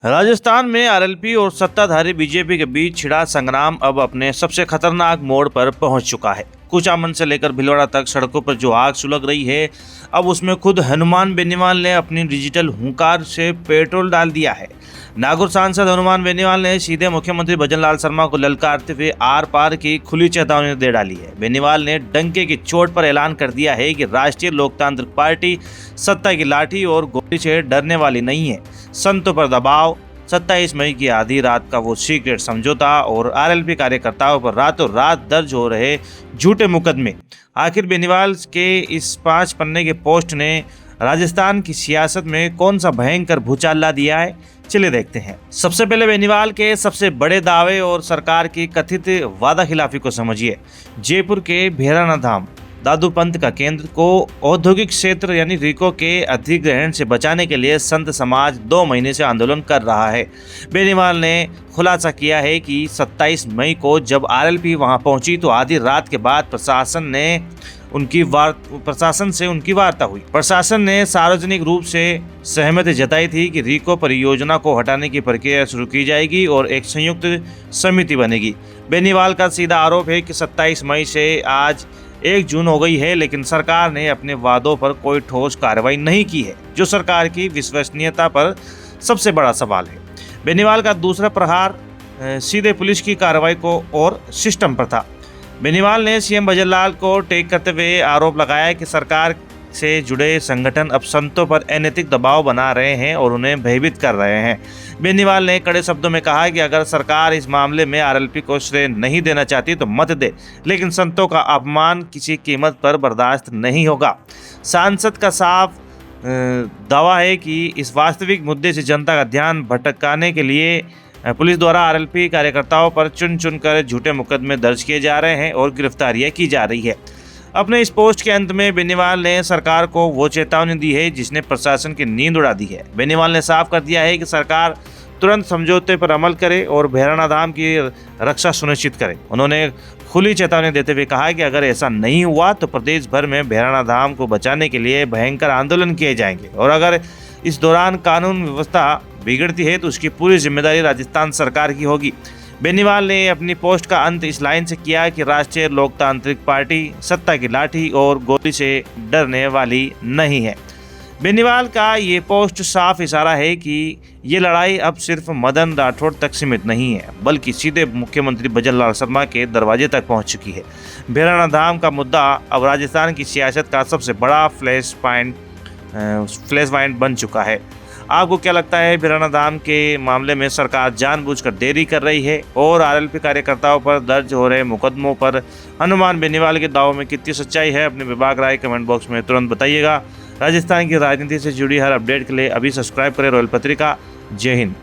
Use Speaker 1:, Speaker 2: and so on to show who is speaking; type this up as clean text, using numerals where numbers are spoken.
Speaker 1: राजस्थान में आरएलपी और सत्ताधारी बीजेपी के बीच छिड़ा संग्राम अब अपने सबसे खतरनाक मोड़ पर पहुंच चुका है। कुचामन से लेकर भीलवाड़ा तक सड़कों पर जो आग सुलग रही है, अब उसमें खुद हनुमान बेनीवाल ने अपनी डिजिटल हुंकार से पेट्रोल डाल दिया है। नागौर सांसद हनुमान बेनीवाल ने सीधे मुख्यमंत्री भजनलाल शर्मा को ललकारते हुए आर पार की खुली चेतावनी दे डाली है। बेनीवाल ने डंके की चोट पर ऐलान कर दिया है कि राष्ट्रीय लोकतांत्रिक पार्टी सत्ता की लाठी और गोली से डरने वाली नहीं है। संतों पर दबाव, 27 मई की आधी रात का वो सीक्रेट समझौता और आरएलपी कार्यकर्ताओं पर रातों रात दर्ज हो रहे झूठे मुकदमे। आखिर बेनीवाल के इस 5 पन्ने के पोस्ट ने राजस्थान की सियासत में कौन सा भयंकर भूचाल ला दिया है, चलिए देखते हैं। सबसे पहले बेनीवाल के सबसे बड़े दावे और सरकार की कथित वादा खिलाफी को समझिए। जयपुर के भैराना धाम दादू पंथ का केंद्र को औद्योगिक क्षेत्र यानी रिको के अधिग्रहण से बचाने के लिए संत समाज 2 महीने से आंदोलन कर रहा है। बेनीवाल ने खुलासा किया है कि 27 मई को जब आरएलपी वहां पहुंची तो आधी रात के बाद प्रशासन से उनकी वार्ता हुई। प्रशासन ने सार्वजनिक रूप से सहमति जताई थी कि रिको परियोजना को हटाने की प्रक्रिया शुरू की जाएगी और एक संयुक्त समिति बनेगी। बेनीवाल का सीधा आरोप है कि 27 मई से आज 1 जून हो गई है, लेकिन सरकार ने अपने वादों पर कोई ठोस कार्रवाई नहीं की है, जो सरकार की विश्वसनीयता पर सबसे बड़ा सवाल है। बेनीवाल का दूसरा प्रहार सीधे पुलिस की कार्रवाई को और सिस्टम पर था। बेनीवाल ने सीएम भजनलाल को टेक करते हुए आरोप लगाया कि सरकार से जुड़े संगठन अब संतों पर अनैतिक दबाव बना रहे हैं और उन्हें भयभीत कर रहे हैं। बेनीवाल ने कड़े शब्दों में कहा कि अगर सरकार इस मामले में आरएलपी को श्रेय नहीं देना चाहती तो मत दे, लेकिन संतों का अपमान किसी कीमत पर बर्दाश्त नहीं होगा। सांसद का साफ दावा है कि इस वास्तविक मुद्दे से जनता का ध्यान भटकाने के लिए पुलिस द्वारा आरएलपी कार्यकर्ताओं पर चुन कर झूठे मुकदमे दर्ज किए जा रहे हैं और गिरफ्तारियां की जा रही है। अपने इस पोस्ट के अंत में बेनीवाल ने सरकार को वो चेतावनी दी है जिसने प्रशासन की नींद उड़ा दी है। बेनीवाल ने साफ कर दिया है कि सरकार तुरंत समझौते पर अमल करे और भैराना धाम की रक्षा सुनिश्चित करे। उन्होंने खुली चेतावनी देते हुए कहा कि अगर ऐसा नहीं हुआ तो प्रदेश भर में भैराना धाम को बचाने के लिए भयंकर आंदोलन किए जाएंगे और अगर इस दौरान कानून व्यवस्था बिगड़ती है तो उसकी पूरी जिम्मेदारी राजस्थान सरकार की होगी। बेनीवाल ने अपनी पोस्ट का अंत इस लाइन से किया कि राष्ट्रीय लोकतांत्रिक पार्टी सत्ता की लाठी और गोली से डरने वाली नहीं है। बेनीवाल का ये पोस्ट साफ इशारा है कि ये लड़ाई अब सिर्फ मदन राठौड़ तक सीमित नहीं है, बल्कि सीधे मुख्यमंत्री भजनलाल शर्मा के दरवाजे तक पहुंच चुकी है। भैराना धाम का मुद्दा अब राजस्थान की सियासत का सबसे बड़ा फ्लैश पॉइंट बन चुका है। आपको क्या लगता है, भैराना धाम के मामले में सरकार जानबूझकर देरी कर रही है और आरएलपी कार्यकर्ताओं पर दर्ज हो रहे मुकदमों पर हनुमान बेनीवाल के दावों में कितनी सच्चाई है? अपने विभाग राय कमेंट बॉक्स में तुरंत बताइएगा। राजस्थान की राजनीति से जुड़ी हर अपडेट के लिए अभी सब्सक्राइब करें रॉयल पत्रिका। जय हिंद।